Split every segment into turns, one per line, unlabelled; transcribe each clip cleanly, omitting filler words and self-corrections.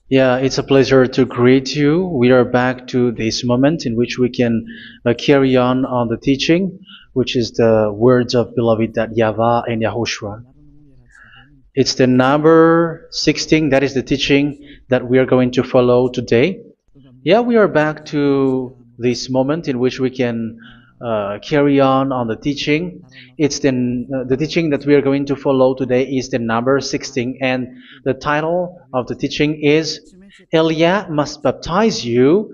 Yeah, it's a pleasure to greet you. We are back to this moment in which we can carry on the teaching, which is the words of beloved that YAHVAH and YAHOSHUA. It's the number 16, that is the teaching that we are going to follow today. Yeah, we are back to this moment in which we can carry on the teaching. It's the teaching that we are going to follow today is the number 16, and the title of the teaching is Elia must baptize you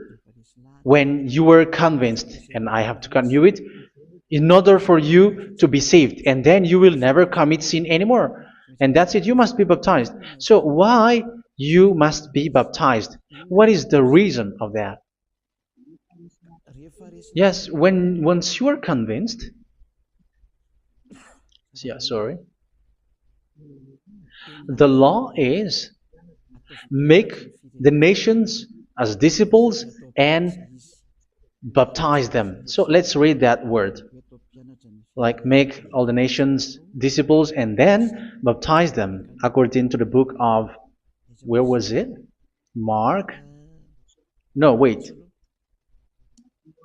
when you were convinced, and I have to continue it, in order for you to be saved, and then you will never commit sin anymore. And that's it, you must be baptized. So why you must be baptized? What is the reason of that? Yes, once you are convinced, yeah, sorry, the law is make the nations as disciples and baptize them. So let's read that word. Like make all the nations disciples and then baptize them according to the book of, where was it? Mark? No, wait.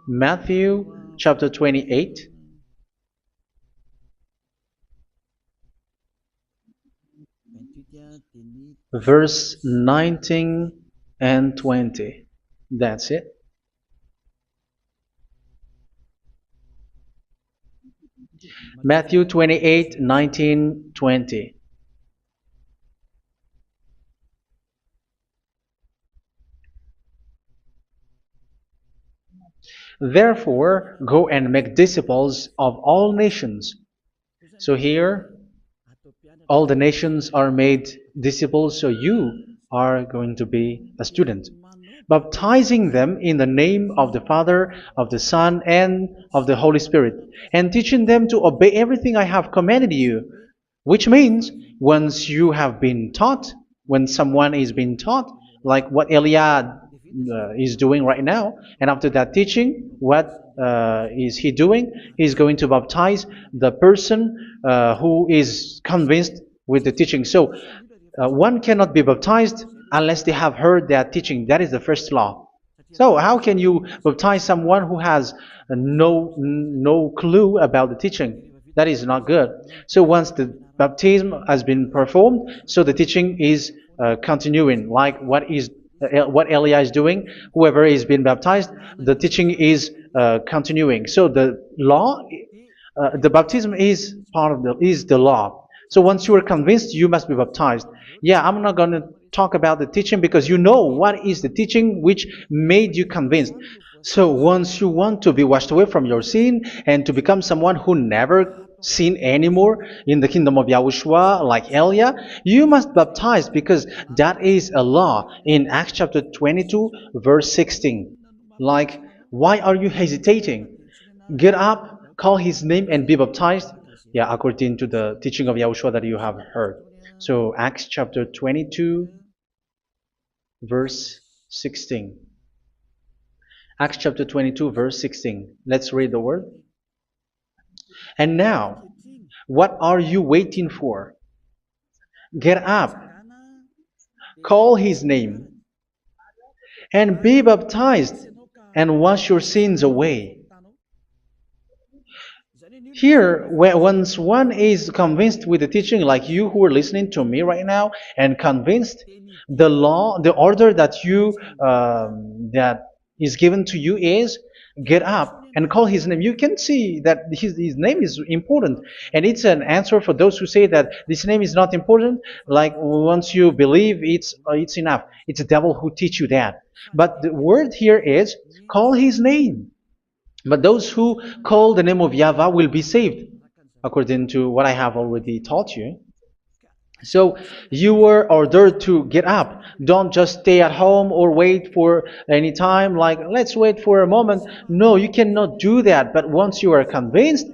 Matthew chapter 28. Verse 19 and 20. That's it. Matthew 28, 19, 20. Therefore, go and make disciples of all nations. So here, all the nations are made disciples, so you are going to be a student. Baptizing them in the name of the Father, of the Son, and of the Holy Spirit, and teaching them to obey everything I have commanded you. Which means, once you have been taught, when someone is being taught, like what Elia is doing right now, and after that teaching, what is he doing? He's going to baptize the person who is convinced with the teaching. So one cannot be baptized unless they have heard that teaching. That is the first law. So how can you baptize someone who has no clue about the teaching? That is not good. So once the baptism has been performed, so the teaching is continuing, like what Elia is doing. Whoever is being baptized, the teaching is continuing. So the law, the baptism is part of the law. So once you are convinced, you must be baptized. Yeah, I'm not going to talk about the teaching because you know what is the teaching which made you convinced. So once you want to be washed away from your sin and to become someone who never sin anymore in the kingdom of YAHOSHUA, like Elia, you must baptize because that is a law in Acts chapter 22, verse 16. Like, why are you hesitating? Get up, call his name, and be baptized. Yeah, according to the teaching of YAHOSHUA that you have heard. So Acts chapter 22, verse 16. Acts chapter 22, verse 16. Let's read the word. And now, what are you waiting for? Get up, call his name, and be baptized, and wash your sins away. Here, once one is convinced with the teaching, like you who are listening to me right now, and convinced, the law, the order that that is given to you is get up and call his name. You can see that his name is important, and it's an answer for those who say that this name is not important. Like once you believe, it's enough. It's the devil who teach you that. But the word here is call his name. But those who call the name of YAHVAH will be saved, according to what I have already taught you. So you were ordered to get up. Don't just stay at home or wait for any time, like let's wait for a moment. No, you cannot do that. But once you are convinced,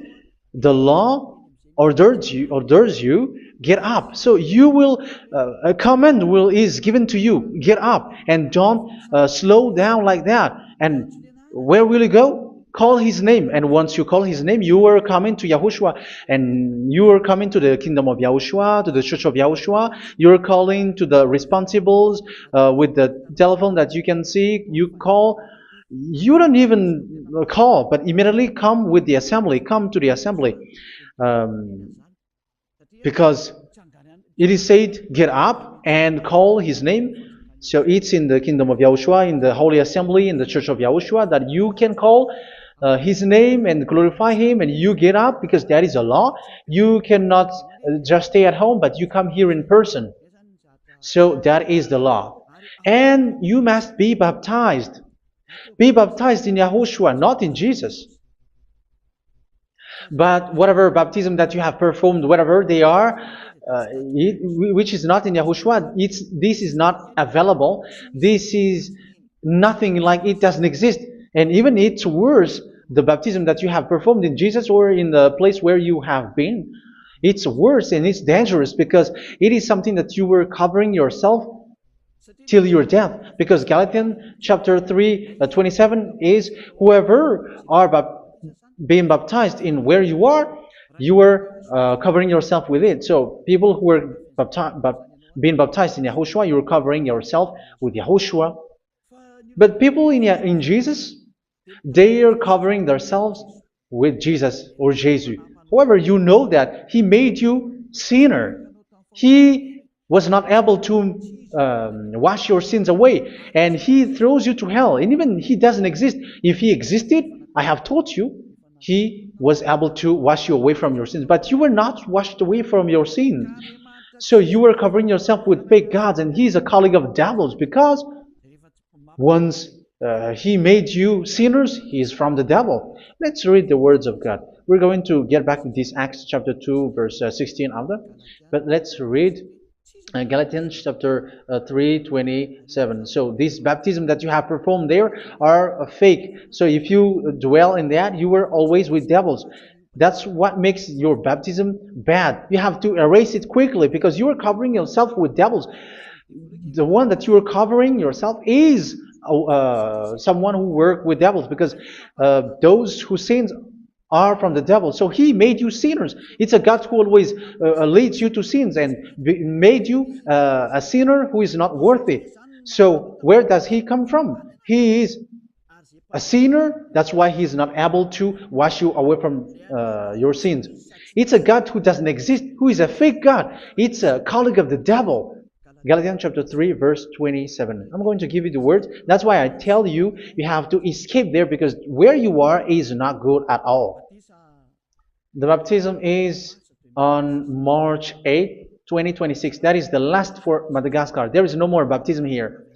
the law orders you get up. So you will a command is given to you, get up, and don't slow down like that. And where will you go? call his name. And once you call his name, you are coming to Yahushua. And you are coming to the kingdom of Yahushua, to the church of Yahushua. You are calling to the responsibles with the telephone that you can see. You call. You don't even call, but immediately come with the assembly. Come to the assembly. Um, because it is said, get up and call his name. So it's in the kingdom of Yahushua, in the holy assembly, in the church of Yahushua, that you can call his name and glorify him, and you get up because that is a law. You cannot just stay at home, but you come here in person. So that is the law. And you must be baptized. Be baptized in Yahushua, not in Jesus. But whatever baptism that you have performed, whatever they are, which is not in Yahushua, this is not available. This is nothing, like it doesn't exist. And even it's worse, the baptism that you have performed in Jesus or in the place where you have been. It's worse and it's dangerous because it is something that you were covering yourself till your death. Because Galatians chapter 3, 27 is, whoever are being baptized in where you are covering yourself with it. So people who were being baptized in Yahushua, you are covering yourself with Yahushua. But people in Jesus, they are covering themselves with Jesus or Jesus. However, you know that He made you sinner. He was not able to wash your sins away, and He throws you to hell. And even He doesn't exist. If He existed, I have taught you, He was able to wash you away from your sins. But you were not washed away from your sins. So you were covering yourself with fake gods, and He is a colleague of devils, because once He made you sinners, He is from the devil. Let's read the words of God. We're going to get back to this Acts chapter 2, verse 16 after. But let's read Galatians chapter 3, 27. So this baptism that you have performed there are fake. So if you dwell in that, you were always with devils. That's what makes your baptism bad. You have to erase it quickly because you are covering yourself with devils. The one that you are covering yourself is someone who works with devils, because those who sins are from the devil. So He made you sinners. It's a God who always leads you to sins and made you a sinner who is not worthy. So where does He come from? He is a sinner. That's why He is not able to wash you away from your sins. It's a God who doesn't exist, who is a fake God. It's a colleague of the devil. Galatians chapter 3, verse 27. I'm going to give you the words. That's why I tell you, you have to escape there, because where you are is not good at all. The baptism is on March 8, 2026. That is the last for Madagascar. There is no more baptism here.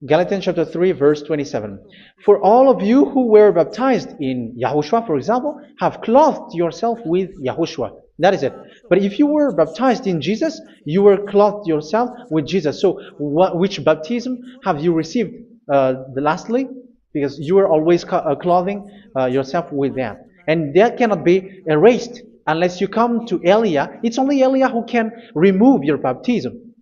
Galatians chapter 3, verse 27. For all of you who were baptized in Yahushua, for example, have clothed yourself with Yahushua. That is it. But if you were baptized in Jesus, you were clothed yourself with Jesus. So which baptism have you received lastly? Because you are always clothing yourself with that. And that cannot be erased unless you come to Eliah. It's only Eliah who can remove your baptism.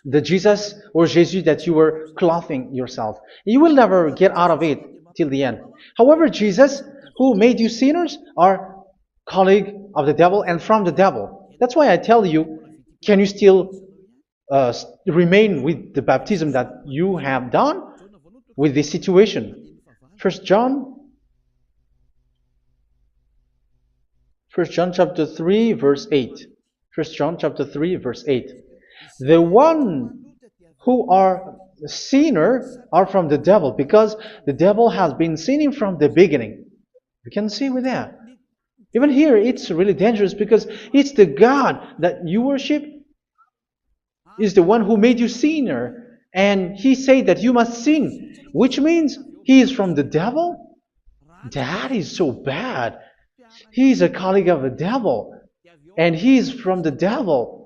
The Jesus or Jesus that you were clothing yourself. You will never get out of it till the end. However, Jesus, who made you sinners, are colleague of the devil and from the devil. That's why I tell you, can you still remain with the baptism that you have done with this situation? First John chapter 3, verse 8. First John chapter 3, verse 8. The one who are sinner are from the devil, because the devil has been sinning from the beginning. You can see with that. Even here, it's really dangerous, because it's the God that you worship is the one who made you sinner. And He said that you must sin, which means He is from the devil. That is so bad. He is a colleague of the devil. And He is from the devil.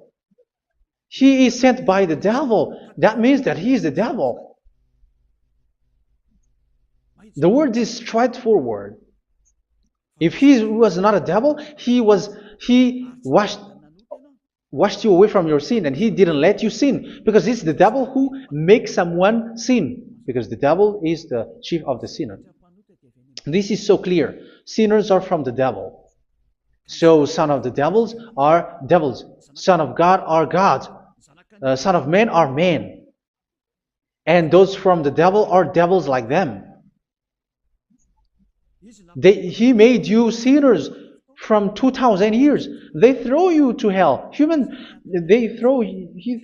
He is sent by the devil. That means that He is the devil. The word is straightforward. If He was not a devil, He washed you away from your sin, and He didn't let you sin, because it's the devil who makes someone sin, because the devil is the chief of the sinner. This is so clear. Sinners are from the devil. So son of the devils are devils. Son of God are gods. Son of men are men. And those from the devil are devils like them. He made you sinners from 2,000 years. They throw you to hell. He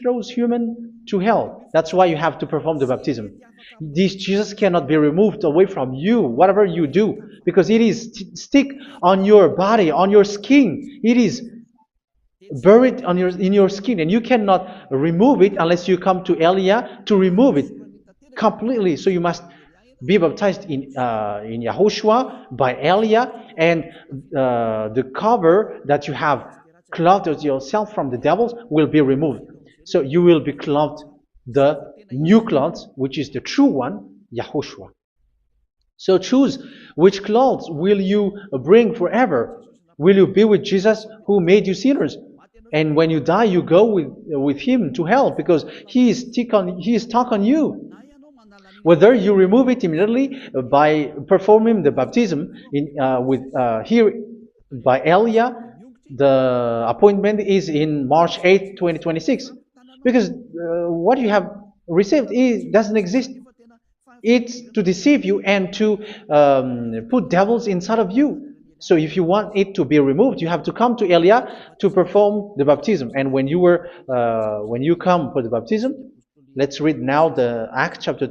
throws human to hell. That's why you have to perform the baptism. This Jesus cannot be removed away from you, whatever you do, because it is stick on your body, on your skin. It is buried in your skin, and you cannot remove it unless you come to Elia to remove it completely. So you must be baptized in YAHOSHUA by Elia, and the cover that you have clothed yourself from the devils will be removed. So you will be clothed the new clothes, which is the true one, YAHOSHUA. So choose which clothes will you bring forever. Will you be with Jesus who made you sinners? And when you die, you go with him to hell because he is stuck on you. Whether you remove it immediately by performing the baptism here by Elia, the appointment is in March 8, 2026. Because what you have received doesn't exist. It's to deceive you and to put devils inside of you. So if you want it to be removed, you have to come to Elia to perform the baptism. And when you come for the baptism, let's read now the Acts chapter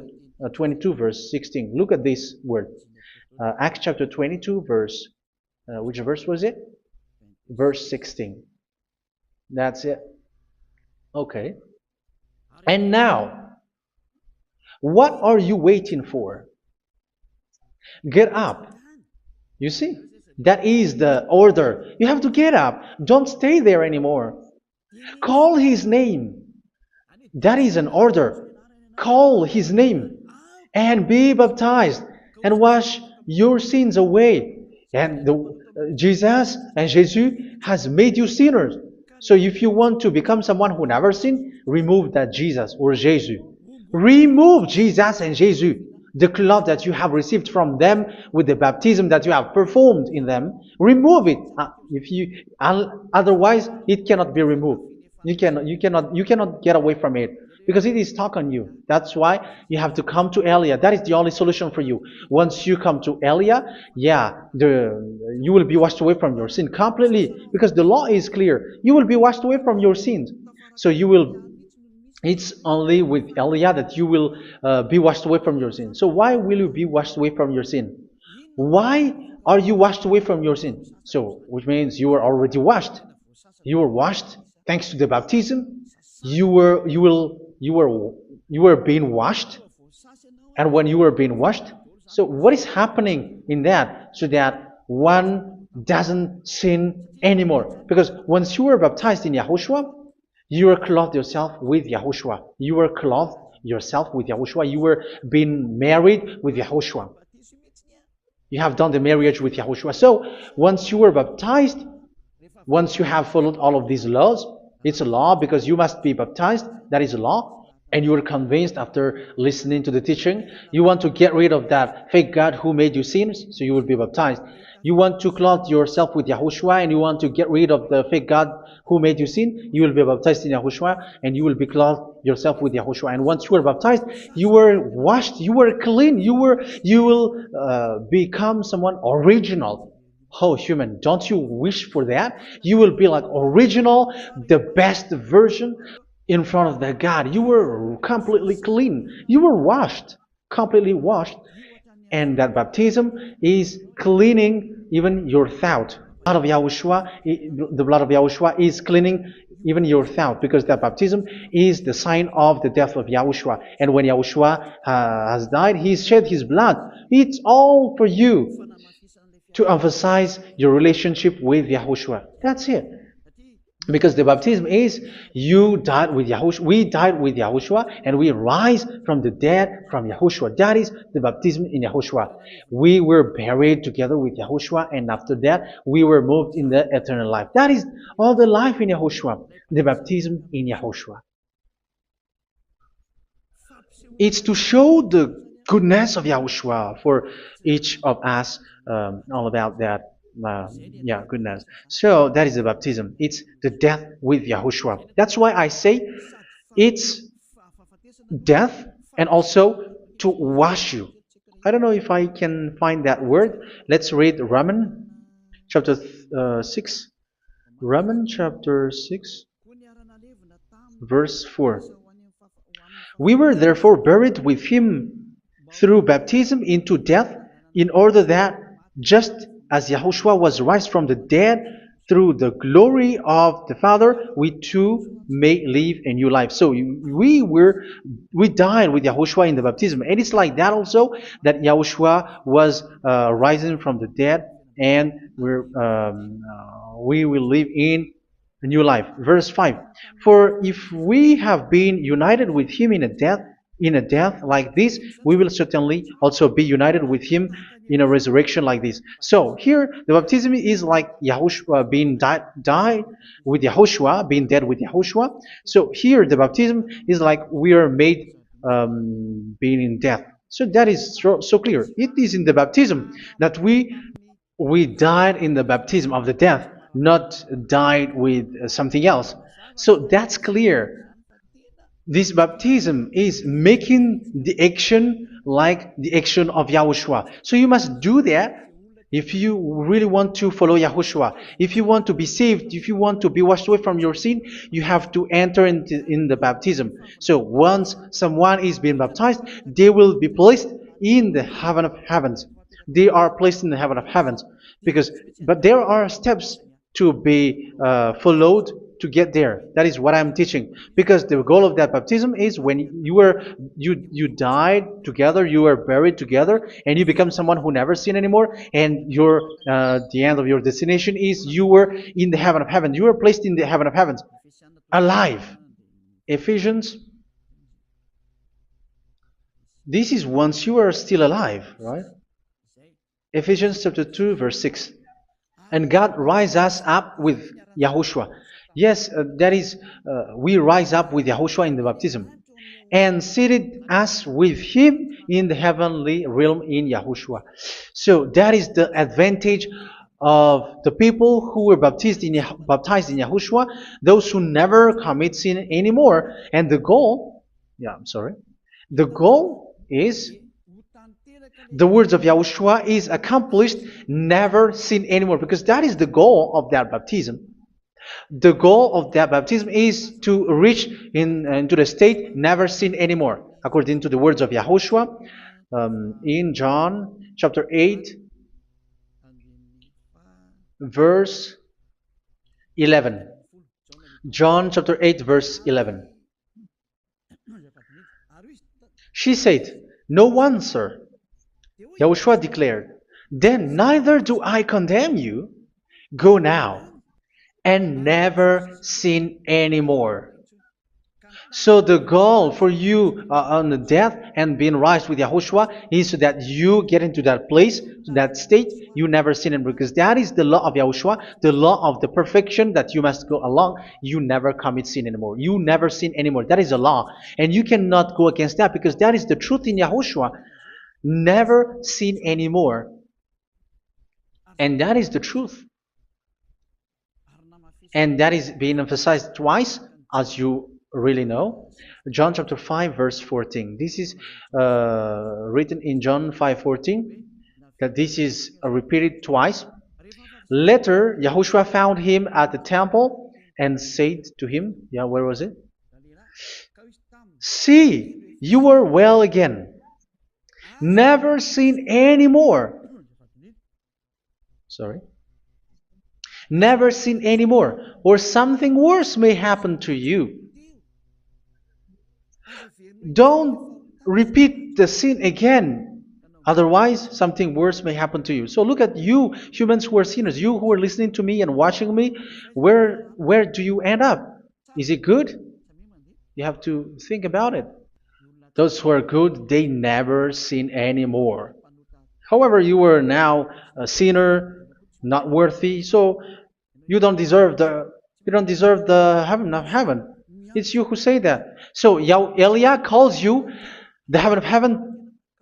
22 verse 16. Look at this word. Acts chapter 22 verse, which verse was it? Verse 16. That's it. Okay. And now, what are you waiting for? Get up. You see? That is the order. You have to get up. Don't stay there anymore. Call his name. That is an order. Call his name and be baptized and wash your sins away. And Jesus has made you sinners. So if you want to become someone who never sinned, remove that Jesus or Jesus. Remove Jesus and Jesus, the cloth that you have received from them with the baptism that you have performed in them. Remove it. Otherwise, it cannot be removed. You cannot get away from it because it is stuck on you. That's why you have to come to Elia. That is the only solution for you. Once you come to Elia, you will be washed away from your sin completely because the law is clear. You will be washed away from your sins. So it's only with Elia that you will be washed away from your sin. So why will you be washed away from your sin? Why are you washed away from your sin? So, which means you were already washed. You were washed thanks to the baptism. You were being washed, and when you were being washed, so what is happening in that? So that one doesn't sin anymore. Because once you were baptized in YAHOSHUA, you were clothed yourself with YAHOSHUA. You were clothed yourself with YAHOSHUA. You were being married with YAHOSHUA. You have done the marriage with YAHOSHUA. So once you were baptized, once you have followed all of these laws, it's a law because you must be baptized. That is a law. And you are convinced after listening to the teaching, you want to get rid of that fake God who made you sinners, so you will be baptized. You want to clothe yourself with YAHOSHUA and you want to get rid of the fake God who made you sin, you will be baptized in YAHOSHUA and you will be clothed yourself with YAHOSHUA. And once you are baptized, you were washed, you were clean, you will become someone original. Oh, human, don't you wish for that? You will be like original, the best version in front of the God. You were completely clean. You were washed, completely washed. And that baptism is cleaning even your thought. The blood of YAHOSHUA is cleaning even your thought, because that baptism is the sign of the death of YAHOSHUA. And when YAHOSHUA has died, he shed his blood. It's all for you to emphasize your relationship with YAHOSHUA. That's it. Because the baptism is you died with YAHOSHUA, we died with YAHOSHUA, and we rise from the dead from YAHOSHUA. That is the baptism in YAHOSHUA. We were buried together with YAHOSHUA, and after that we were moved in the eternal life. That is all the life in YAHOSHUA, the baptism in YAHOSHUA. It's to show the goodness of Yahushua for each of us, all about that. Yeah, goodness. So that is the baptism. It's the death with Yahushua. That's why I say it's death and also to wash you. I don't know if I can find that word. Let's read Romans chapter 6. Romans chapter 6, verse 4. We were therefore buried with him through baptism into death, in order that, just as Yahushua was raised from the dead through the glory of the Father, we too may live a new life. So we died with Yahushua in the baptism, and it's like that also that Yahushua was rising from the dead, and we will live in a new life. Verse 5. For if we have been united with him in a death like this, we will certainly also be united with him in a resurrection like this. So here the baptism is like Yahushua being died with Yahushua, being dead with Yahushua. So here the baptism is like we are made being in death. So that is so clear. It is in the baptism that we died in the baptism of the death, not died with something else. So that's clear. This baptism is making the action like the action of Yahushua. So you must do that if you really want to follow Yahushua. If you want to be saved, if you want to be washed away from your sin, you have to enter in the baptism. So once someone is being baptized, they will be placed in the heaven of heavens. They are placed in the heaven of heavens, but there are steps to be followed to get there. That is what I'm teaching, because the goal of that baptism is when you died together, you were buried together, and you become someone who never sin anymore, and the end of your destination is you were in the heaven of heaven. You were placed in the heaven of heavens, alive. Ephesians. This is once you are still alive, right? Ephesians chapter 2, verse 6. And God rise us up with Yahushua. Yes, that is, we rise up with Yahushua in the baptism. And seated us with him in the heavenly realm in Yahushua. So that is the advantage of the people who were baptized in Yahushua, those who never commit sin anymore. And the goal, the goal is the words of Yahushua is accomplished, never sin anymore, because that is the goal of that baptism. The goal of that baptism is to reach into the state never sin anymore, according to the words of Yahushua in John chapter 8, verse 11. John chapter 8, verse 11. She said, "No one, sir." Yahushua declared, "Then neither do I condemn you. Go now and never sin anymore." So the goal for you on the death and being raised with Yahushua is so that you get into that place, that state, you never sin anymore. Because that is the law of Yahushua, the law of the perfection that you must go along. You never commit sin anymore. You never sin anymore. That is a law. And you cannot go against that, because that is the truth in Yahushua. Never sin anymore. And that is the truth. And that is being emphasized twice, as you really know. John chapter 5, verse 14. This is written in John 5:14. That this is repeated twice. Later, Yahushua found him at the temple and said to him, where was it? "See, you are well again. Never sin anymore." Never sin anymore, or something worse may happen to you. Don't repeat the sin again. Otherwise, something worse may happen to you. So look at you, humans who are sinners, you who are listening to me and watching me. Where do you end up? Is it good? You have to think about it. Those who are good, they never sin anymore. However, you are now a sinner, not worthy, so you don't deserve the heaven of heaven. It's you who say that. So Eliah calls you the heaven of heaven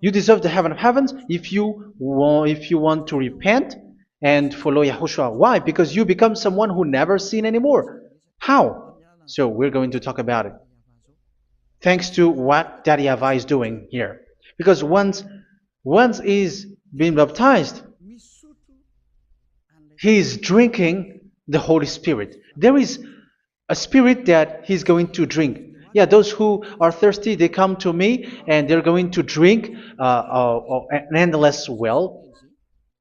You deserve the heaven of heavens if you want to repent and follow Yahushua. Why? Because you become someone who never sin anymore. How? So we're going to talk about it. Thanks to what Daddy YAHVAH is doing here. Because once he's been baptized, he is drinking the Holy Spirit. There is a spirit that he's going to drink. Yeah, those who are thirsty, they come to me and they're going to drink an endless well.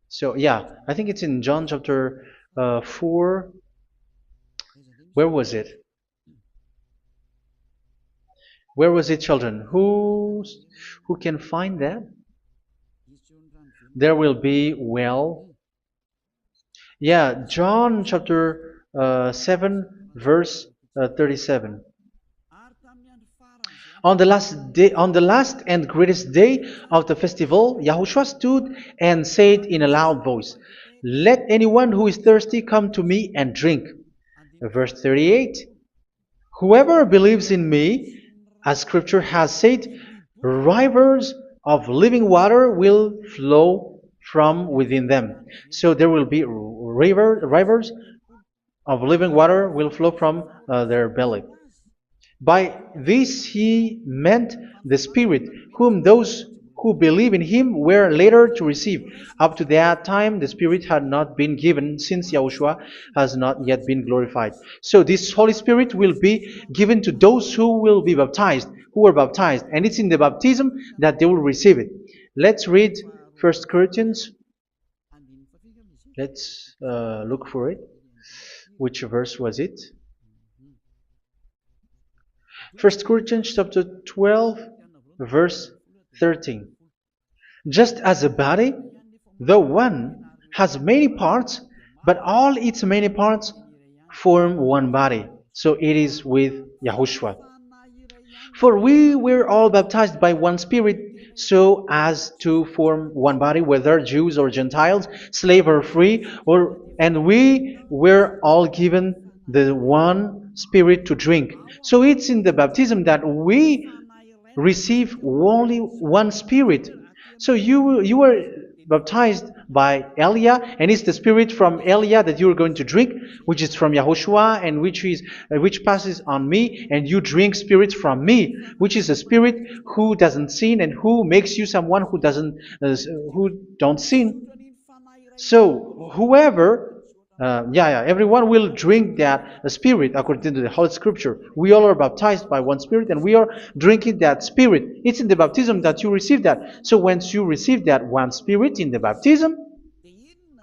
So yeah, I think it's in John chapter 4. Where was it? Where was it, children? Who can find that? There will be well. Yeah, John chapter 7, verse 37. On the last and greatest day of the festival, Yahushua stood and said in a loud voice, "Let anyone who is thirsty come to me and drink." Verse 38. Whoever believes in me, as Scripture has said, rivers of living water will flow from within them. So there will be rivers of living water will flow from their belly. By this he meant the Spirit, whom those who believe in him were later to receive. Up to that time, the Spirit had not been given, since Yahushua has not yet been glorified. So this Holy Spirit will be given to those who will be baptized, who were baptized, and it's in the baptism that they will receive it. Let's read 1 Corinthians. Let's look for it. Which verse was it? 1 Corinthians chapter 12, verse 13. Just as a body, though one, has many parts, but all its many parts form one body. So it is with Yahushua. For we were all baptized by one Spirit, so as to form one body, whether Jews or Gentiles, slave or free, and we were all given the one Spirit to drink. So it's in the baptism that we receive only one Spirit. So you were baptized by Elia, and it's the Spirit from Elia that you are going to drink, which is from Yahushua, and which passes on me, and you drink Spirit from me, which is a Spirit who doesn't sin and who makes you someone who don't sin. So everyone will drink that Spirit according to the Holy Scripture. We all are baptized by one Spirit, and we are drinking that Spirit. It's in the baptism that you receive that. So once you receive that one Spirit in the baptism,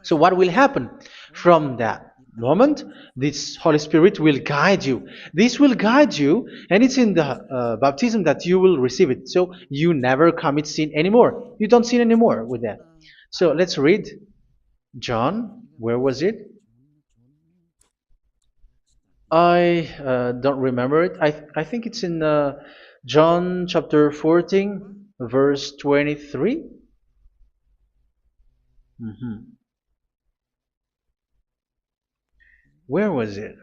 so what will happen? From that moment, this Holy Spirit will guide you. This will guide you, and it's in the baptism that you will receive it. So you never commit sin anymore. You don't sin anymore with that. So let's read John. Where was it? I don't remember it. I think it's in John chapter 14, verse 23. Where was it?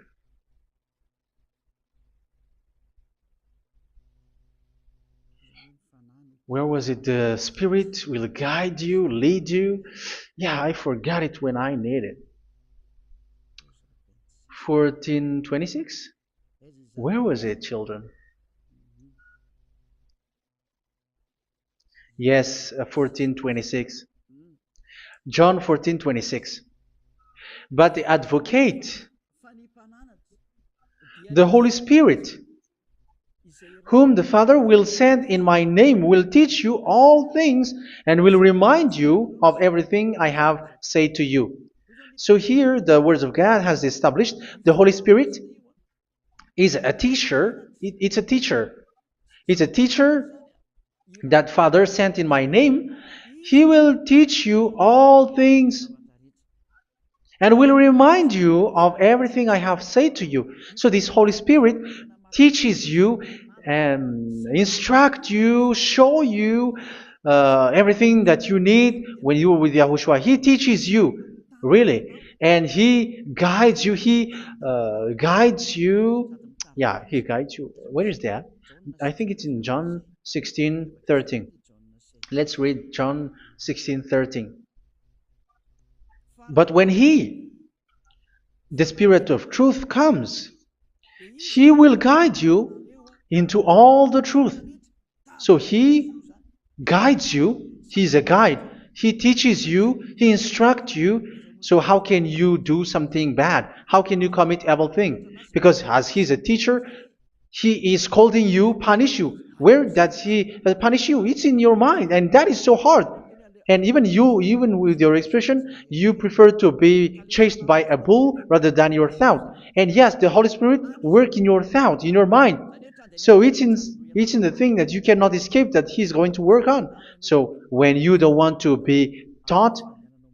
Where was it? The Spirit will guide you, lead you. Yeah, I forgot it when I need it. 14:26? Where was it, children? Yes, 14:26. John 14:26. But the advocate, the Holy Spirit, whom the Father will send in my name, will teach you all things and will remind you of everything I have said to you. So here the words of God has established the Holy Spirit is a teacher. It's a teacher. It's a teacher that Father sent in my name. He will teach you all things and will remind you of everything I have said to you. So this Holy Spirit teaches you and instruct you, show you everything that you need when you are with Yahushua. He teaches you, really, and He guides you. He guides you. Yeah, He guides you. Where is that? I think it's in John 16:13. Let's read John 16:13. But when He, the Spirit of truth, comes, He will guide you into all the truth. So He guides you. He's a guide. He teaches you. He instructs you. So how can you do something bad? How can you commit evil thing? Because as He's a teacher, He is scolding you, punish you. Where does He punish you? It's in your mind, and that is so hard. And even you, even with your expression, you prefer to be chased by a bull rather than your thought. And yes, the Holy Spirit work in your thought, in your mind. So it's in the thing that you cannot escape that He's going to work on. So when you don't want to be taught,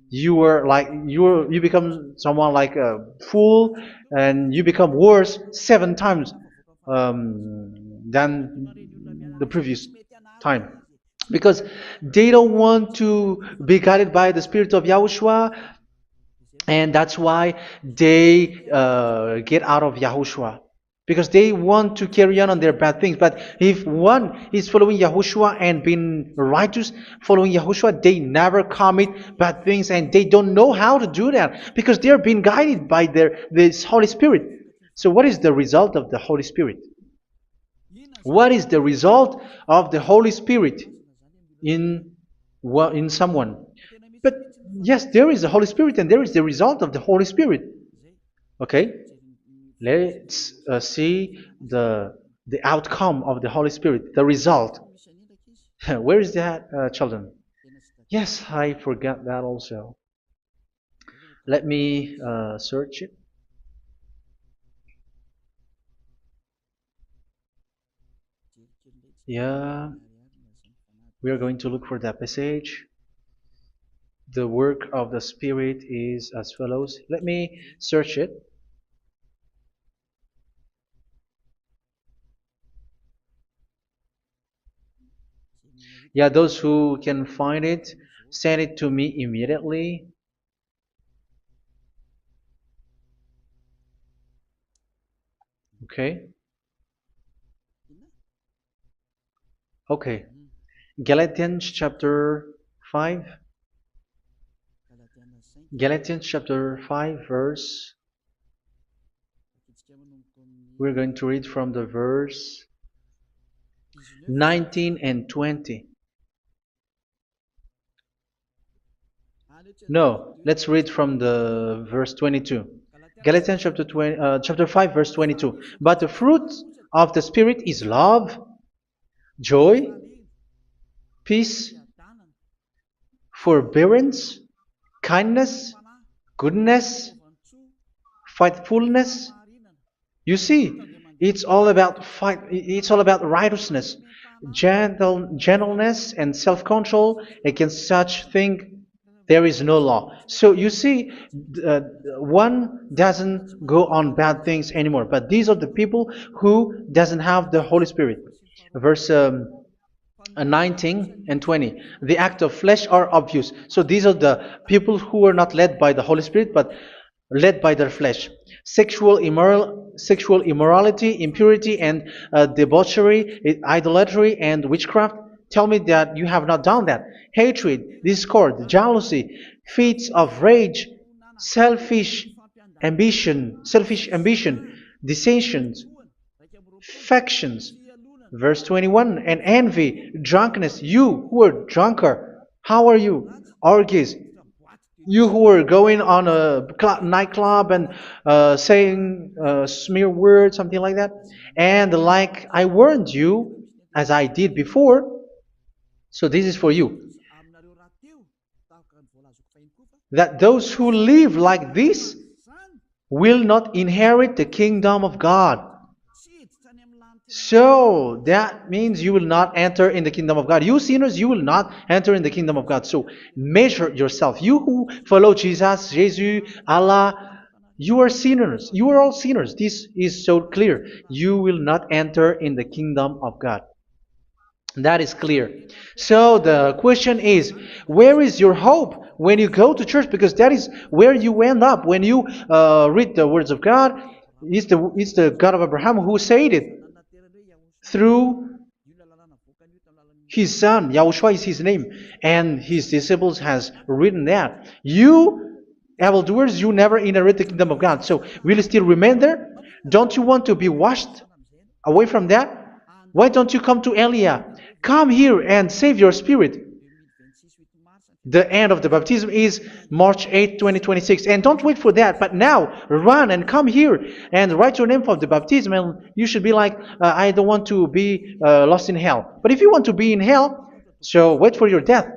you become someone like a fool, and you become worse 7 times than the previous time, because they don't want to be guided by the Spirit of Yahushua, and that's why they get out of Yahushua, because they want to carry on their bad things. But if one is following Yahushua and being righteous, following Yahushua, they never commit bad things, and they don't know how to do that because they're being guided by this Holy Spirit. So what is the result of the Holy Spirit? What is the result of the Holy Spirit in someone? But yes, there is the Holy Spirit, and there is the result of the Holy Spirit. Okay, let's see the outcome of the Holy Spirit, the result. Where is that, children? Yes, I forgot that also. Let me search it. Yeah, we are going to look for that passage. The work of the Spirit is as follows. Let me search it. Yeah, those who can find it, send it to me immediately. Okay. Okay. Galatians chapter 5. Galatians chapter 5 verse. We're going to read from the verse 19 and 20. No, let's read from the verse 22. Galatians chapter 5 verse 22. But the fruit of the Spirit is love, joy, peace, forbearance, kindness, goodness, faithfulness. You see, it's all about it's all about righteousness, gentleness, and self-control. Against such thing there is no law. So you see, one doesn't go on bad things anymore. But these are the people who doesn't have the Holy Spirit. Verse 19 and 20. The act of flesh are obvious. So these are the people who are not led by the Holy Spirit, but led by their flesh. Sexual immorality, impurity, and debauchery, idolatry, and witchcraft. Tell me that you have not done that. Hatred, discord, jealousy, fits of rage, selfish ambition, dissensions, factions. Verse 21, and envy, drunkenness. You who are drunkard, how are you? Orgies. You who are going on a nightclub and saying smear words, something like that. And like I warned you, as I did before, so this is for you. That those who live like this will not inherit the kingdom of God. So that means you will not enter in the kingdom of God. You sinners, you will not enter in the kingdom of God. So measure yourself. You who follow Jesus, Allah, you are sinners. You are all sinners. This is so clear. You will not enter in the kingdom of God. That is clear. So the question is, where is your hope when you go to church? Because that is where you end up. When you read the words of God, it's the God of Abraham who said it. Through His son, Yahushua is his name, and his disciples has written that. You evildoers, you never inherit the kingdom of God. So will you still remain there? Don't you want to be washed away from that? Why don't you come to Elia? Come here and save your spirit. The end of the baptism is March 8, 2026. And don't wait for that, but now run and come here and write your name for the baptism. And you should be like, I don't want to be lost in hell. But if you want to be in hell, so wait for your death.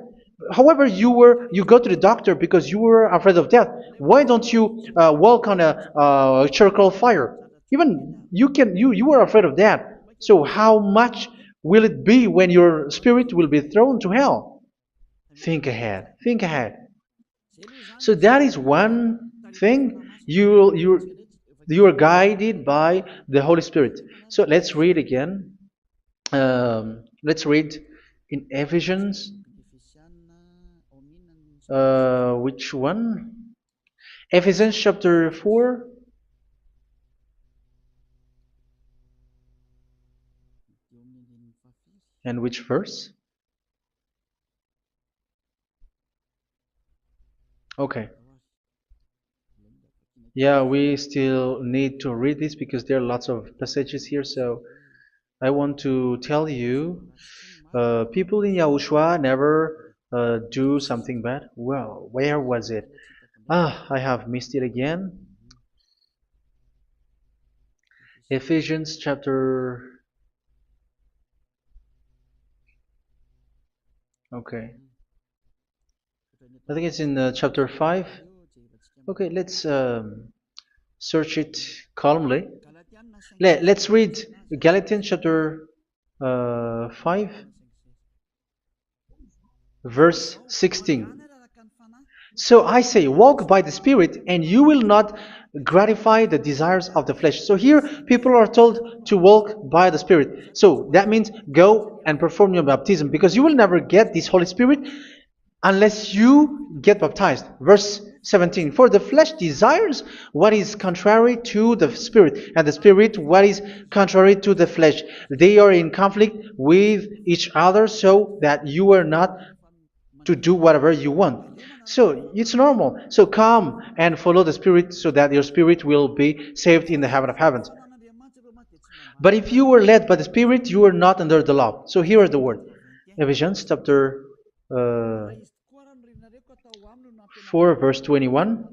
However, you go to the doctor because you were afraid of death. Why don't you walk on a charcoal fire? Even you were afraid of that. So how much will it be when your spirit will be thrown to hell? Think ahead. Think ahead. So that is one thing. You are guided by the Holy Spirit. So let's read again. Let's read in Ephesians. Which one? Ephesians chapter 4. And which verse? Okay. Yeah, we still need to read this because there are lots of passages here. So I want to tell you, people in Yahushua never do something bad. Well, where was it? I have missed it again. Ephesians chapter. Okay. I think it's in chapter 5. Okay, let's search it calmly. Let's read Galatians chapter 5, verse 16. So I say, walk by the Spirit, and you will not gratify the desires of the flesh. So here, people are told to walk by the Spirit. So that means go and perform your baptism, because you will never get this Holy Spirit unless you get baptized. Verse 17. For the flesh desires what is contrary to the Spirit, and the Spirit what is contrary to the flesh. They are in conflict with each other, so that you are not to do whatever you want. So it's normal. So come and follow the Spirit so that your spirit will be saved in the heaven of heavens. But if you were led by the Spirit, you are not under the law. So here are the word. Ephesians chapter 4 verse 21.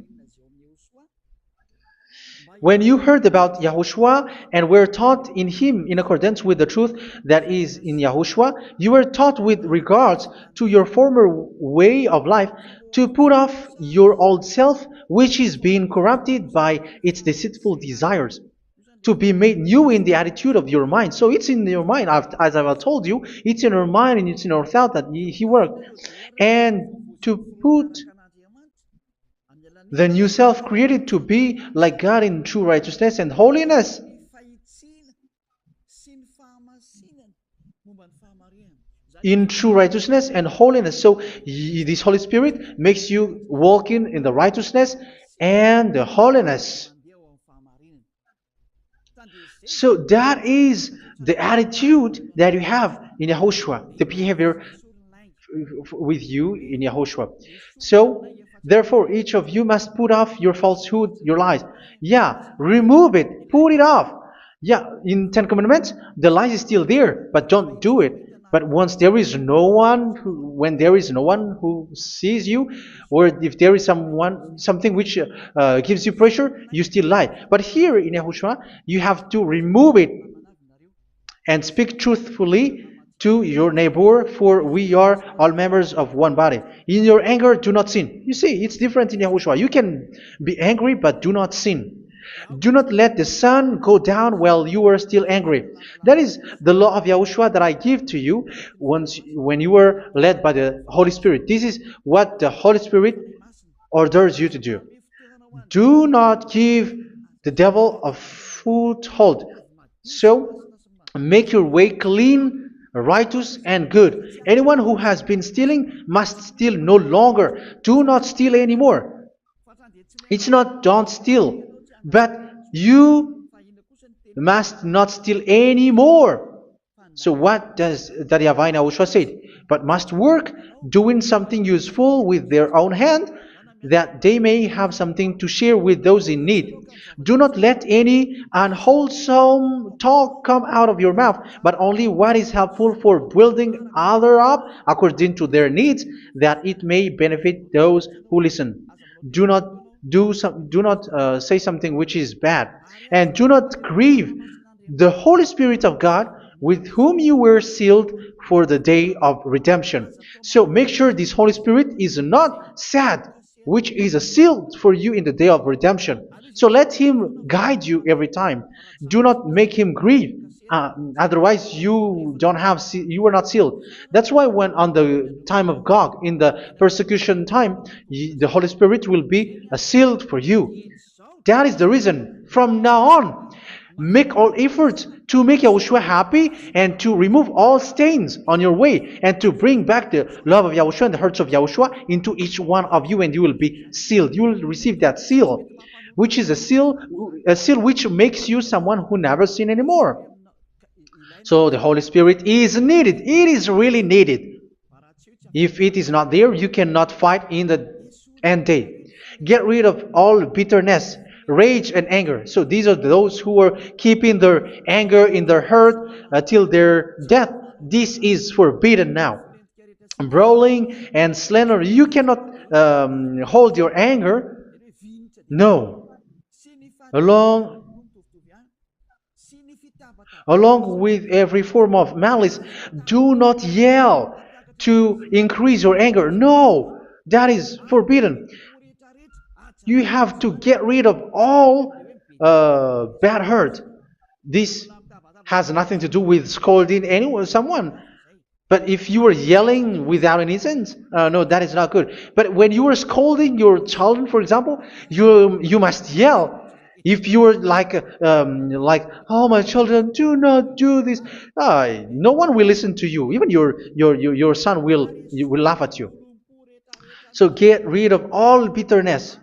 When you heard about Yahushua and were taught in him in accordance with the truth that is in Yahushua, you were taught with regards to your former way of life to put off your old self, which is being corrupted by its deceitful desires, to be made new in the attitude of your mind. So it's in your mind, as I've told you, it's in your mind and it's in your thought that he worked. And to put the new self created to be like God in true righteousness and holiness. In true righteousness and holiness. So this Holy Spirit makes you walking in the righteousness and the holiness. So that is the attitude that you have in Yahushua, the behavior with you in Yahushua. So therefore, each of you must put off your falsehood, your lies. Yeah, remove it, put it off. Yeah, in Ten Commandments, the lies is still there, but don't do it. But once there is no one, when there is no one who sees you, or if there is something which gives you pressure, you still lie. But here in Yahushua, you have to remove it and speak truthfully to your neighbor, for we are all members of one body. In your anger, do not sin. You see, it's different in Yahushua. You can be angry, but do not sin. Do not let the sun go down while you are still angry. That is the law of Yahushua that I give to you when you were led by the Holy Spirit. This is what the Holy Spirit orders you to do. Do not give the devil a foothold. So, make your way clean, righteous, and good. Anyone who has been stealing must steal no longer. Do not steal anymore. It's not don't steal, but you must not steal anymore. So what does Daddy Yahweh YAHOSHUA say? But must work doing something useful with their own hand, that they may have something to share with those in need. Do not let any unwholesome talk come out of your mouth, but only what is helpful for building others up according to their needs, that it may benefit those who listen. Do not do not say something which is bad, and do not grieve the Holy Spirit of God, with whom you were sealed for the day of redemption. So make sure this Holy Spirit is not sad, which is a seal for you in the day of redemption. So let Him guide you every time. Do not make Him grieve. Otherwise, you don't have you are not sealed. That's why when on the time of God, in the persecution time, the Holy Spirit will be a sealed for you. That is the reason. From now on, make all efforts to make Yahushua happy and to remove all stains on your way and to bring back the love of Yahushua and the hearts of Yahushua into each one of you, and you will be sealed. You will receive that seal, which is a seal which makes you someone who never sin anymore. So the Holy Spirit is needed. It is really needed. If it is not there, you cannot fight in the end day. Get rid of all bitterness, rage, and anger. So these are those who are keeping their anger in their heart till their death. This is forbidden now. Brawling and slander. You cannot hold your anger. No. Along Along with every form of malice, do not yell to increase your anger. No, that is forbidden. You have to get rid of all bad hurt. This has nothing to do with scolding anyone, someone. But if you are yelling without any sense, no, that is not good. But when you are scolding your children, for example, you must yell. If you are like, oh my children, do not do this, no one will listen to you. Even your son will laugh at you. So get rid of all bitterness.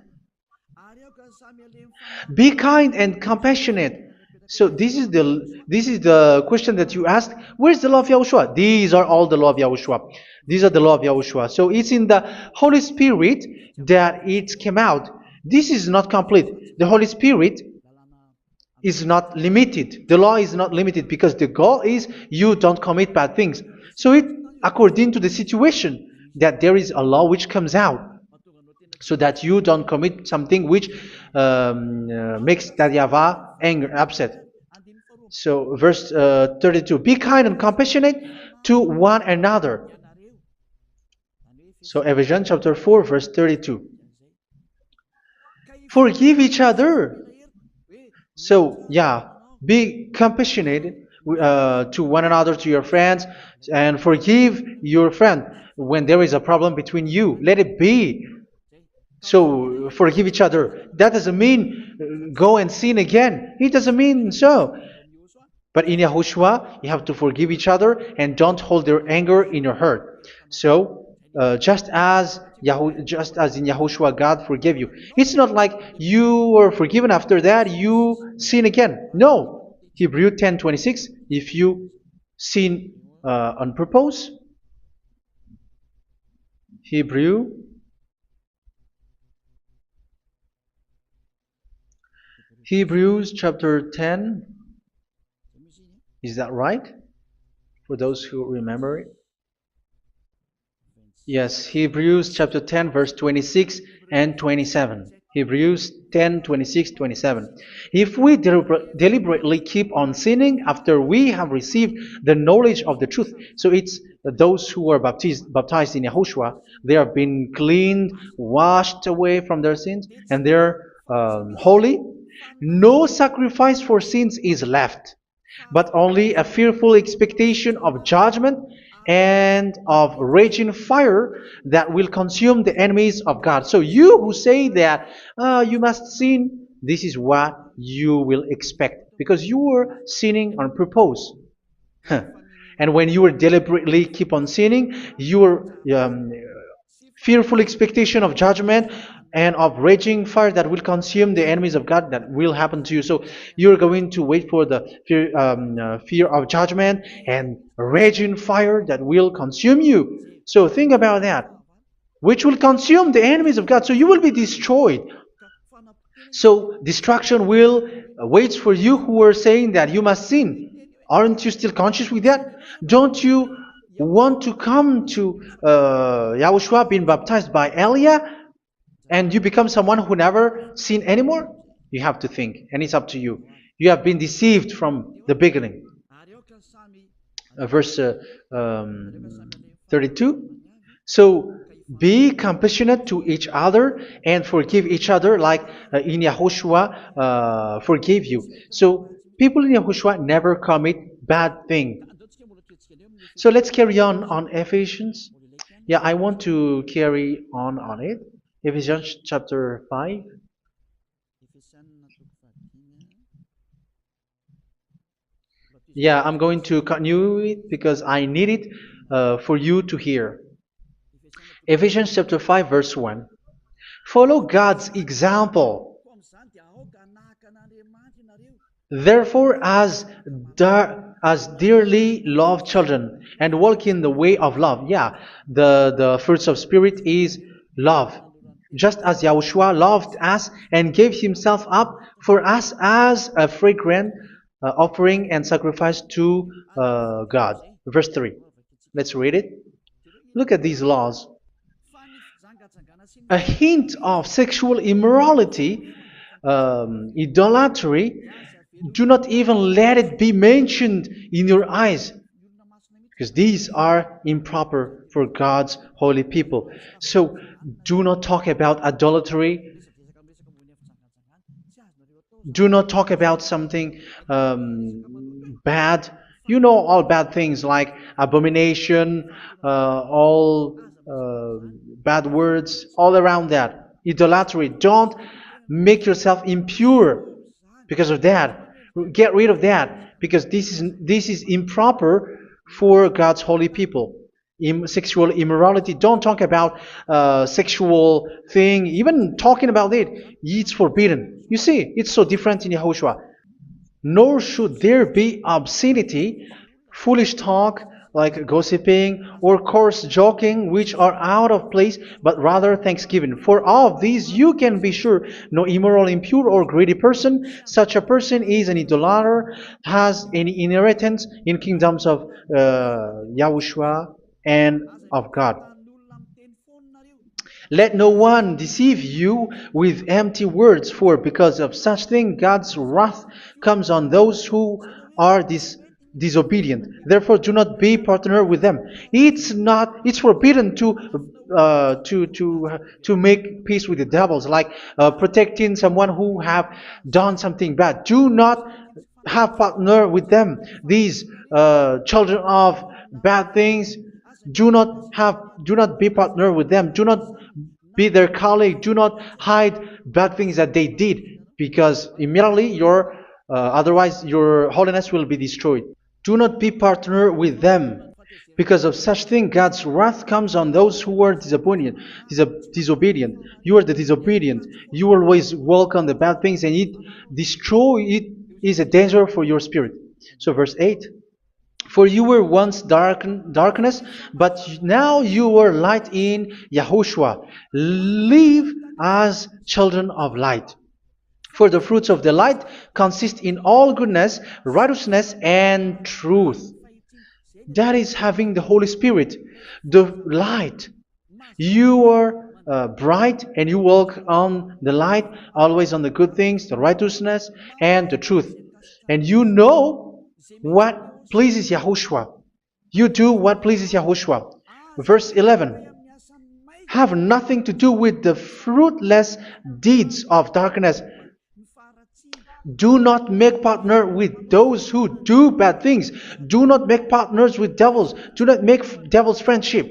Be kind and compassionate. So this is the question that you asked. Where's the law of Yahushua? These are all the law of Yahushua. These are the law of Yahushua. So it's in the Holy Spirit that it came out. This is not complete. The Holy Spirit is not limited. The law is not limited because the goal is you don't commit bad things. So it according to the situation that there is a law which comes out, so that you don't commit something which makes that YAHVAH angry, upset. So verse 32, be kind and compassionate to one another. So Ephesians chapter 4 verse 32. Forgive each other. So yeah, be compassionate to one another, to your friends, and forgive your friend when there is a problem between you. Let it be. So forgive each other. That doesn't mean go and sin again. It doesn't mean so. But in Yahushua, you have to forgive each other and don't hold their anger in your heart. So just as in Yahushua, God forgave you. It's not like you were forgiven after that you sin again. No. Hebrew 10:26. If you sin on purpose, Hebrews chapter 10. Is that right? For those who remember it? Yes, Hebrews chapter 10 verse 26 and 27. Hebrews 10, 26, 27. If we deliberately keep on sinning after we have received the knowledge of the truth, so it's those who are baptized in Yahushua, they have been cleaned, washed away from their sins, and they're holy. No sacrifice for sins is left, but only a fearful expectation of judgment and of raging fire that will consume the enemies of God. So you who say that you must sin, this is what you will expect, because you were sinning on purpose. And when you deliberately keep on sinning, you are fearful expectation of judgment and of raging fire that will consume the enemies of God that will happen to you. So you're going to wait for the fear of judgment and raging fire that will consume you. So think about that, which will consume the enemies of God. So you will be destroyed. So destruction will wait for you who are saying that you must sin. Aren't you still conscious with that? Don't you want to come to Yahushua being baptized by Elia and you become someone who never sin anymore? You have to think, and it's up to you. You have been deceived from the beginning. Verse 32. So be compassionate to each other and forgive each other like in Yahushua forgave you. So people in Yahushua never commit bad thing. So let's carry on Ephesians. Yeah, I want to carry on it. Ephesians chapter 5. Yeah, I'm going to continue it because I need it for you to hear. Ephesians chapter 5 verse 1. Follow God's example. Therefore, as dearly loved children, and walk in the way of love. Yeah, the fruits of spirit is love. Just as Yahushua loved us and gave himself up for us as a fragrant offering and sacrifice to God. Verse 3. Let's read it. Look at these laws. A hint of sexual immorality, idolatry, do not even let it be mentioned in your eyes, because these are improper for God's holy people. So do not talk about idolatry. Do not talk about something bad. You know all bad things like abomination, all bad words, all around that. Idolatry. Don't make yourself impure because of that. Get rid of that because this is improper for God's holy people. Sexual immorality. Don't talk about sexual thing. Even talking about it's forbidden. You see, it's so different in Yahushua. Nor should there be obscenity, foolish talk like gossiping or coarse joking, which are out of place, but rather thanksgiving. For of these you can be sure: no immoral, impure, or greedy person, such a person is an idolater, has any inheritance in kingdoms of Yahushua and of God. Let no one deceive you with empty words, for because of such thing God's wrath comes on those who are disobedient. Therefore, do not be partner with them. It's forbidden to make peace with the devils, like protecting someone who have done something bad. Do not have partner with them. These children of bad things. Do not be partner with them. Do not be their colleague. Do not hide bad things that they did, because immediately otherwise your holiness will be destroyed. Do not be partner with them. Because of such thing, God's wrath comes on those who are disobedient. You are the disobedient. You always walk on the bad things, and it is a danger for your spirit. So verse 8. For you were once darkness, but now you are light in Yahushua. Live as children of light. For the fruits of the light consist in all goodness, righteousness, and truth. That is having the Holy Spirit, the light. You are bright and you walk on the light, always on the good things, the righteousness, and the truth. And you know what pleases Yahushua. You do what pleases Yahushua. Verse 11. Have nothing to do with the fruitless deeds of darkness. Do not make partner with those who do bad things. Do not make partners with devils. Do not make devils friendship.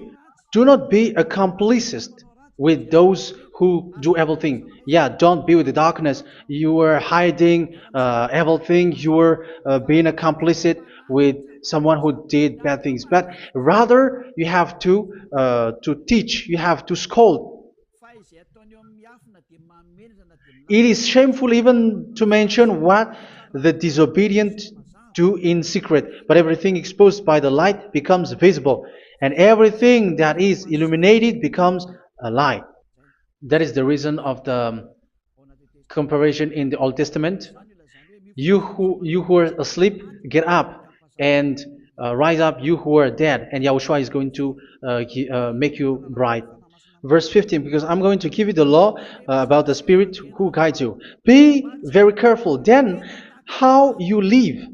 Do not be accomplices with those who do evil thing. Yeah, don't be with the darkness. You were hiding evil thing. You were being a complicit with someone who did bad things. But rather, you have to teach. You have to scold. It is shameful even to mention what the disobedient do in secret, but everything exposed by the light becomes visible, and everything that is illuminated becomes a light. That is the reason of the comparison in the Old Testament. You who are asleep, get up and rise up, you who are dead, and Yahushua is going to make you bright. Verse 15, because I'm going to give you the law about the Spirit who guides you. Be very careful then how you live,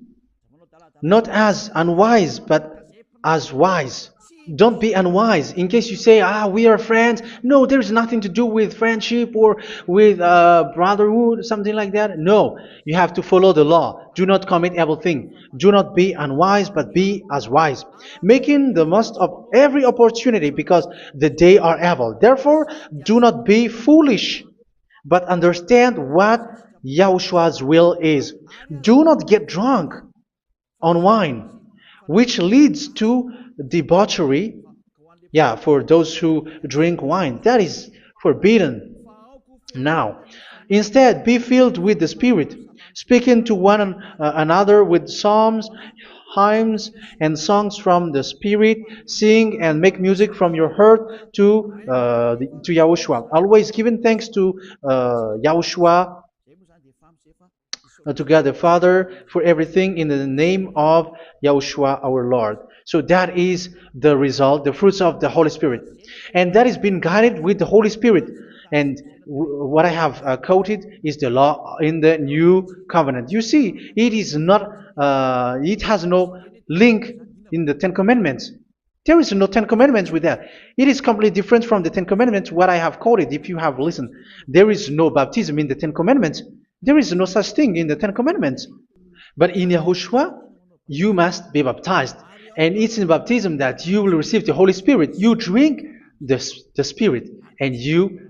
not as unwise, but as wise. Don't be unwise. In case you say, we are friends. No, there's nothing to do with friendship or with brotherhood, something like that. No, you have to follow the law. Do not commit evil thing. Do not be unwise, but be as wise, making the most of every opportunity because the day are evil. Therefore, do not be foolish, but understand what Yahushua's will is. Do not get drunk on wine, which leads to debauchery. Yeah, for those who drink wine, that is forbidden now. Instead, be filled with the Spirit, speaking to one another with psalms, hymns, and songs from the Spirit. Sing and make music from your heart to Yahushua. Always giving thanks to Yahushua, to God the Father for everything in the name of Yahushua our Lord. So that is the result, the fruits of the Holy Spirit. And that is being guided with the Holy Spirit. And what I have quoted is the law in the new covenant. You see, it is not, it has no link in the Ten Commandments. There is no Ten Commandments with that. It is completely different from the Ten Commandments, what I have quoted, if you have listened. There is no baptism in the Ten Commandments. There is no such thing in the Ten Commandments. But in Yahushua, you must be baptized. And it's in baptism that you will receive the Holy Spirit. You drink the Spirit, and you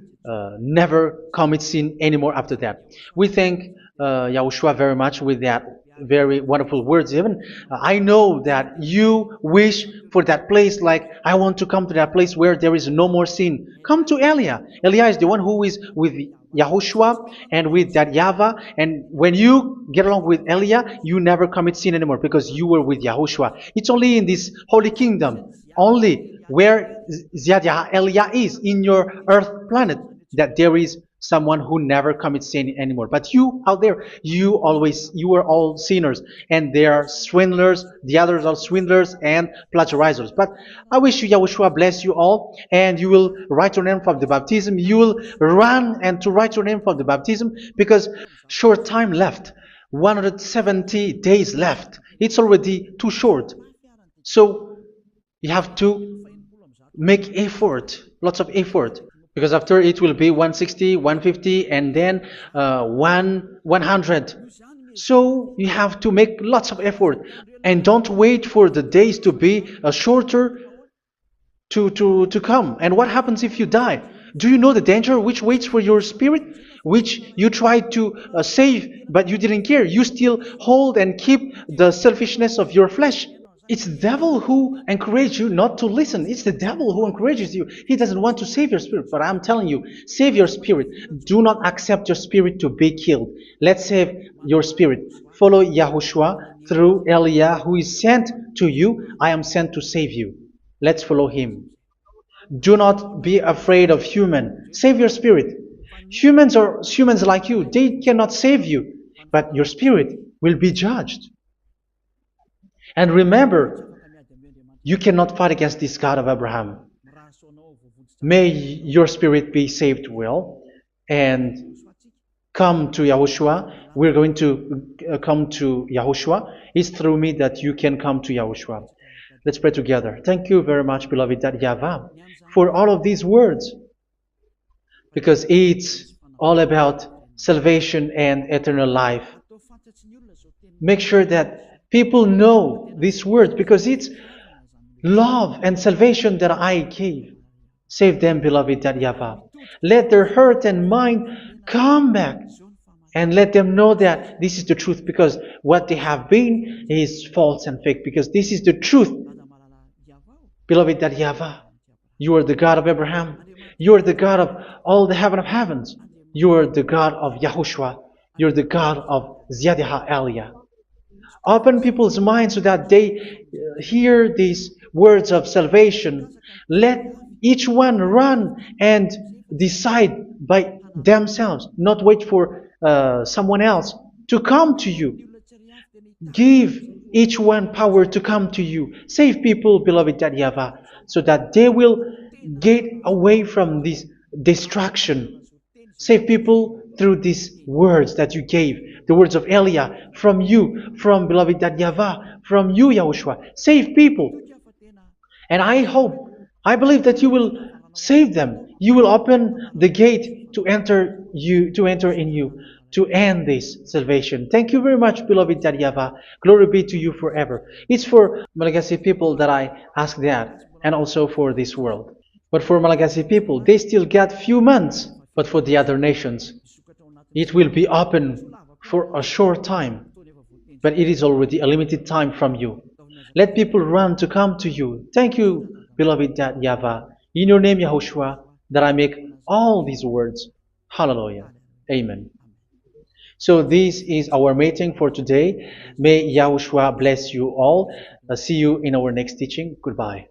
never commit sin anymore after that. We thank Yahushua very much with that very wonderful words. Even I know that you wish for that place, like I want to come to that place where there is no more sin. Come to Elia. Elia is the one who is with Yahushua and with that YAHVAH, and when you get along with Elia, you never commit sin anymore because you were with Yahushua. It's only in this holy kingdom, only where Ziad Elia is in your earth planet, that there is someone who never commits sin anymore. But you out there, you are all sinners, and they are swindlers. The others are swindlers and plagiarizers. But I wish you, Yahushua, bless you all, and you will write your name from the baptism. You will run and to write your name from the baptism, because short time left, 170 days left. It's already too short. So you have to make effort, lots of effort, because after it will be 160, 150, and then 100. So you have to make lots of effort, and don't wait for the days to be shorter to come. And what happens if you die? Do you know the danger which waits for your spirit, which you tried to save, but you didn't care? You still hold and keep the selfishness of your flesh. It's the devil who encourages you not to listen. It's the devil who encourages you. He doesn't want to save your spirit. But I'm telling you, save your spirit. Do not accept your spirit to be killed. Let's save your spirit. Follow Yahushua through Elia, who is sent to you. I am sent to save you. Let's follow him. Do not be afraid of human. Save your spirit. Humans are humans like you. They cannot save you. But your spirit will be judged. And remember, you cannot fight against this God of Abraham. May your spirit be saved well and come to Yahushua. We're going to come to Yahushua. It's through me that you can come to Yahushua. Let's pray together. Thank you very much, beloved YAHVAH, for all of these words, because it's all about salvation and eternal life. Make sure that people know these words, because it's love and salvation that I gave. Save them, beloved YAHVAH. Let their heart and mind come back and let them know that this is the truth, because what they have been is false and fake, because this is the truth. Beloved YAHVAH, you are the God of Abraham. You are the God of all the heaven of heavens. You are the God of YAHOSHUA. You are the God of Ziyadha Aliyah. Open people's minds so that they hear these words of salvation. Let each one run and decide by themselves, not wait for someone else to come to you. Give each one power to come to you. Save people, beloved YAHVAH, so that they will get away from this distraction. Save people through these words that you gave, the words of Elia, from you, from beloved YAHVAH, from you, YAHOSHUA. Save people. And I believe that you will save them. You will open the gate to enter in you, to end this salvation. Thank you very much, beloved YAHVAH. Glory be to you forever. It's for Malagasy people that I ask that, and also for this world. But for Malagasy people, they still get few months. But for the other nations, it will be open for a short time. But it is already a limited time from you. Let people run to come to you. Thank you, beloved YAHVAH. In your name, YAHOSHUA, that I make all these words. Hallelujah. Amen. So this is our meeting for today. May YAHOSHUA bless you all. See you in our next teaching. Goodbye.